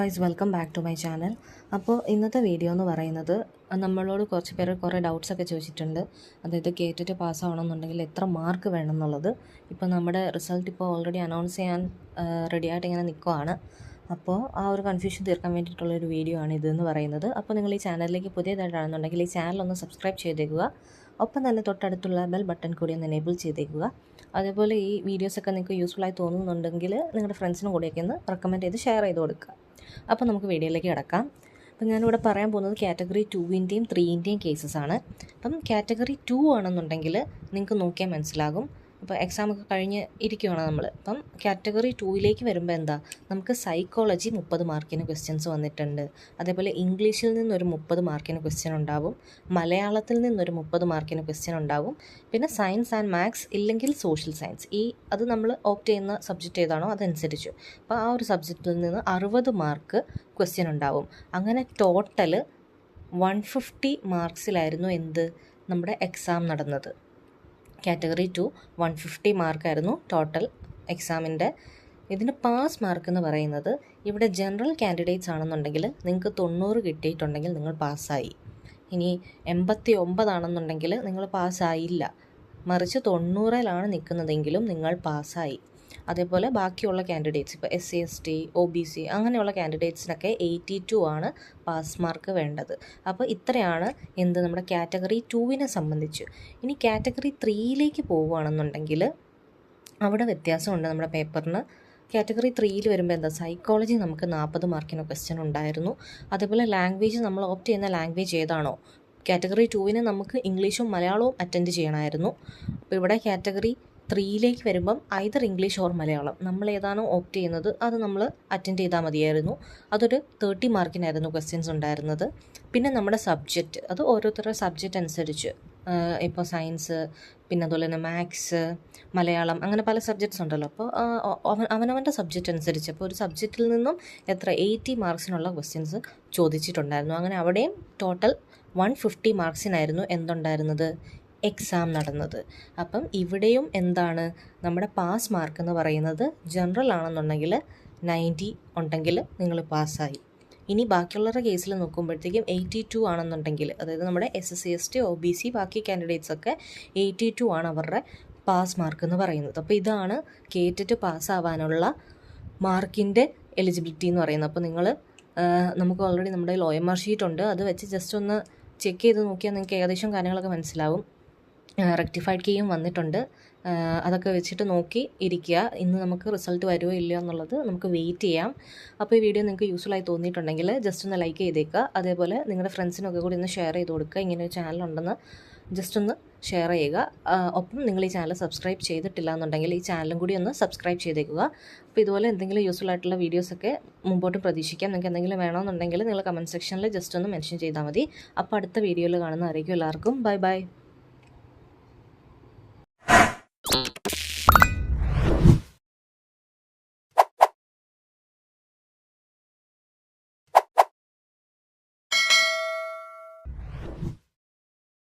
Guys, welcome back to my channel. അപ്പോൾ ഇന്നത്തെ video എന്ന് പറയുന്നത് നമ്മളോട് കുറച്ച് പേര് കുറേ ഡൗട്ട്സൊക്കെ ചോദിച്ചിട്ടുണ്ട്. അതായത് കേട്ടിട്ട് പാസ്സാവണമെന്നുണ്ടെങ്കിൽ എത്ര മാർക്ക് വേണം എന്നുള്ളത്. ഇപ്പോൾ നമ്മുടെ റിസൾട്ട് ഇപ്പോൾ ഓൾറെഡി അനൗൺസ് ചെയ്യാൻ റെഡിയായിട്ട് ഇങ്ങനെ നിൽക്കുവാണ്. അപ്പോൾ ആ ഒരു കൺഫ്യൂഷൻ തീർക്കാൻ വേണ്ടിയിട്ടുള്ളൊരു വീഡിയോ ആണ് ഇതെന്ന് പറയുന്നത്. അപ്പോൾ നിങ്ങൾ ഈ ചാനലിലേക്ക് പുതിയതായിട്ടാണെന്നുണ്ടെങ്കിൽ ഈ ചാനലൊന്ന് സബ്സ്ക്രൈബ് ചെയ്തേക്കുക. ഒപ്പം തന്നെ തൊട്ടടുത്തുള്ള ബെൽ ബട്ടൺ കൂടി ഒന്ന് എനേബിൾ ചെയ്തേക്കുക. അതേപോലെ ഈ വീഡിയോസൊക്കെ നിങ്ങൾക്ക് യൂസ്ഫുള്ളായി തോന്നുന്നുണ്ടെങ്കിൽ നിങ്ങളുടെ ഫ്രണ്ട്സിനും കൂടിയൊക്കെ ഒന്ന് റെക്കമെൻഡ് ചെയ്ത് ഷെയർ ചെയ്ത് കൊടുക്കുക. അപ്പോൾ നമുക്ക് വീഡിയോയിലേക്ക് കിടക്കാം. അപ്പം ഞാനിവിടെ പറയാൻ പോകുന്നത് കാറ്റഗറി 2-ൻ്റെയും 3-ൻ്റെയും കേസസാണ്. അപ്പം കാറ്റഗറി 2 ആണെന്നുണ്ടെങ്കിൽ നിങ്ങൾക്ക് നോക്കിയാൽ മനസ്സിലാകും. ഇപ്പോൾ എക്സാമൊക്കെ കഴിഞ്ഞ് ഇരിക്കുകയാണ് നമ്മൾ. അപ്പം കാറ്റഗറി 2ലേക്ക് വരുമ്പോൾ എന്താ, നമുക്ക് സൈക്കോളജി 30 മാർക്കിന് ക്വസ്റ്റ്യൻസ് വന്നിട്ടുണ്ട്. അതേപോലെ ഇംഗ്ലീഷിൽ നിന്നൊരു 30 മാർക്കിന് ക്വസ്റ്റ്യൻ ഉണ്ടാവും. മലയാളത്തിൽ നിന്നൊരു 30 മാർക്കിന് ക്വസ്റ്റ്യൻ ഉണ്ടാവും. പിന്നെ സയൻസ് ആൻഡ് മാത്സ് ഇല്ലെങ്കിൽ സോഷ്യൽ സയൻസ്, അത് നമ്മൾ ഓപ്റ്റ് ചെയ്യുന്ന സബ്ജക്റ്റ് ഏതാണോ അതനുസരിച്ച്. അപ്പോൾ ആ ഒരു സബ്ജക്റ്റിൽ നിന്ന് 60 മാർക്ക് ക്വസ്റ്റ്യൻ ഉണ്ടാവും. അങ്ങനെ ടോട്ടൽ 150 മാർക്സിലായിരുന്നു നമ്മുടെ എക്സാം നടന്നത്. കാറ്റഗറി 2 150 മാർക്കായിരുന്നു ടോട്ടൽ എക്സാമിൻ്റെ. ഇതിന് പാസ് മാർക്ക് എന്ന് പറയുന്നത്, ഇവിടെ ജനറൽ കാൻഡിഡേറ്റ്സ് ആണെന്നുണ്ടെങ്കിൽ നിങ്ങൾക്ക് 90 കിട്ടിയിട്ടുണ്ടെങ്കിൽ നിങ്ങൾ പാസ്സായി. ഇനി 89 ആണെന്നുണ്ടെങ്കിൽ നിങ്ങൾ പാസ്സായില്ല, മറിച്ച് 90-ലാണ് നിൽക്കുന്നതെങ്കിലും നിങ്ങൾ പാസ്സായി. അതേപോലെ ബാക്കിയുള്ള കാൻഡിഡേറ്റ്സ്, ഇപ്പോൾ SC ST OBC അങ്ങനെയുള്ള കാൻഡിഡേറ്റ്സിനൊക്കെ 82 ആണ് പാസ് മാർക്ക് വേണ്ടത്. അപ്പോൾ ഇത്രയാണ് നമ്മുടെ കാറ്റഗറി 2വിനെ സംബന്ധിച്ച്. ഇനി കാറ്റഗറി 3യിലേക്ക് പോവുകയാണെന്നുണ്ടെങ്കിൽ അവിടെ വ്യത്യാസമുണ്ട് നമ്മുടെ പേപ്പറിന്. കാറ്റഗറി 3യിൽ വരുമ്പോൾ എന്താ, സൈക്കോളജി നമുക്ക് 40 മാർക്കിന് ക്വസ്റ്റ്യൻ ഉണ്ടായിരുന്നു. അതേപോലെ ലാംഗ്വേജ് നമ്മൾ ഓപ്റ്റ് ചെയ്യുന്ന ലാംഗ്വേജ് ഏതാണോ, കാറ്റഗറി 2വിന് നമുക്ക് ഇംഗ്ലീഷും മലയാളവും അറ്റൻഡ് ചെയ്യണമായിരുന്നു. അപ്പോൾ ഇവിടെ കാറ്റഗറി 3യിലേക്ക് വരുമ്പം ഐദർ ഇംഗ്ലീഷ് ഓർ മലയാളം, നമ്മൾ ഏതാണോ ഓപ്റ്റ് ചെയ്യുന്നത് അത് നമ്മൾ അറ്റൻഡ് ചെയ്താൽ മതിയായിരുന്നു. അതൊരു 30 മാർക്കിനായിരുന്നു ക്വസ്റ്റ്യൻസ് ഉണ്ടായിരുന്നത്. പിന്നെ നമ്മുടെ സബ്ജക്റ്റ്, അത് ഓരോരുത്തരുടെ സബ്ജക്റ്റ് അനുസരിച്ച്, ഇപ്പോൾ സയൻസ്, പിന്നെ അതുപോലെ തന്നെ മാത്സ്, മലയാളം, അങ്ങനെ പല സബ്ജക്ട്സ് ഉണ്ടല്ലോ. അപ്പോൾ അവനവൻ്റെ സബ്ജക്റ്റ് അനുസരിച്ച്, അപ്പോൾ ഒരു സബ്ജക്റ്റിൽ നിന്നും 80 മാർക്സിനുള്ള ക്വസ്റ്റ്യൻസ് ചോദിച്ചിട്ടുണ്ടായിരുന്നു. അങ്ങനെ അവിടെയും ടോട്ടൽ 150 മാർക്സിനായിരുന്നു എന്തുണ്ടായിരുന്നത്, എക്സാം നടന്നത്. അപ്പം ഇവിടെയും എന്താണ്, നമ്മുടെ പാസ് മാർക്ക് എന്ന് പറയുന്നത് ജനറൽ ആണെന്നുണ്ടെങ്കിൽ 90 ഉണ്ടെങ്കിൽ നിങ്ങൾ പാസ്സായി. ഇനി ബാക്കിയുള്ളവരുടെ കേസിൽ നോക്കുമ്പോഴത്തേക്കും 82 ആണെന്നുണ്ടെങ്കിൽ, അതായത് നമ്മുടെ SC ST OBC ബാക്കി കാൻഡിഡേറ്റ്സൊക്കെ 82 ആണ് അവരുടെ പാസ് മാർക്ക് എന്ന് പറയുന്നത്. അപ്പോൾ ഇതാണ് കേട്ടിട്ട് പാസ്സാവാനുള്ള മാർക്കിൻ്റെ എലിജിബിലിറ്റി എന്ന് പറയുന്നത്. അപ്പോൾ നമുക്ക് ഓൾറെഡി നമ്മുടെ OMR ഷീറ്റ് ഉണ്ട്, അത് വെച്ച് ജസ്റ്റ് ഒന്ന് ചെക്ക് ചെയ്ത് നോക്കിയാൽ നിങ്ങൾക്ക് ഏകദേശം കാര്യങ്ങളൊക്കെ മനസ്സിലാവും. റെക്ടിഫൈഡ് കീയും വന്നിട്ടുണ്ട്, അതൊക്കെ വെച്ചിട്ട് നോക്കി ഇരിക്കുക. ഇന്ന് നമുക്ക് റിസൾട്ട് വരുമോ ഇല്ലയോ എന്നുള്ളത് നമുക്ക് വെയിറ്റ് ചെയ്യാം. അപ്പോൾ ഈ വീഡിയോ നിങ്ങൾക്ക് യൂസ്ഫുള്ളായി തോന്നിയിട്ടുണ്ടെങ്കിൽ ജസ്റ്റ് ഒന്ന് ലൈക്ക് ചെയ്തേക്കുക. അതേപോലെ നിങ്ങളുടെ ഫ്രണ്ട്സിനൊക്കെ കൂടി ഒന്ന് ഷെയർ ചെയ്ത് കൊടുക്കുക. ഇങ്ങനെ ഒരു ചാനലുണ്ടെന്ന് ജസ്റ്റ് ഒന്ന് ഷെയർ ചെയ്യുക. ഒപ്പം നിങ്ങൾ ഈ ചാനൽ സബ്സ്ക്രൈബ് ചെയ്തിട്ടില്ല എന്നുണ്ടെങ്കിൽ ഈ ചാനലും കൂടി ഒന്ന് സബ്സ്ക്രൈബ് ചെയ്തേക്കുക. അപ്പോൾ ഇതുപോലെ എന്തെങ്കിലും യൂസ്ഫുൾ ആയിട്ടുള്ള വീഡിയോസൊക്കെ മുമ്പോട്ട് പ്രതീക്ഷിക്കാം. നിങ്ങൾക്ക് എന്തെങ്കിലും വേണമെന്നുണ്ടെങ്കിൽ നിങ്ങൾ കമൻറ്റ് സെക്ഷനിൽ ജസ്റ്റ് ഒന്ന് മെൻഷൻ ചെയ്താൽ മതി. അപ്പോൾ അടുത്ത വീഡിയോയിൽ കാണുന്നതായിരിക്കും. എല്ലാവർക്കും ബൈ ബൈ.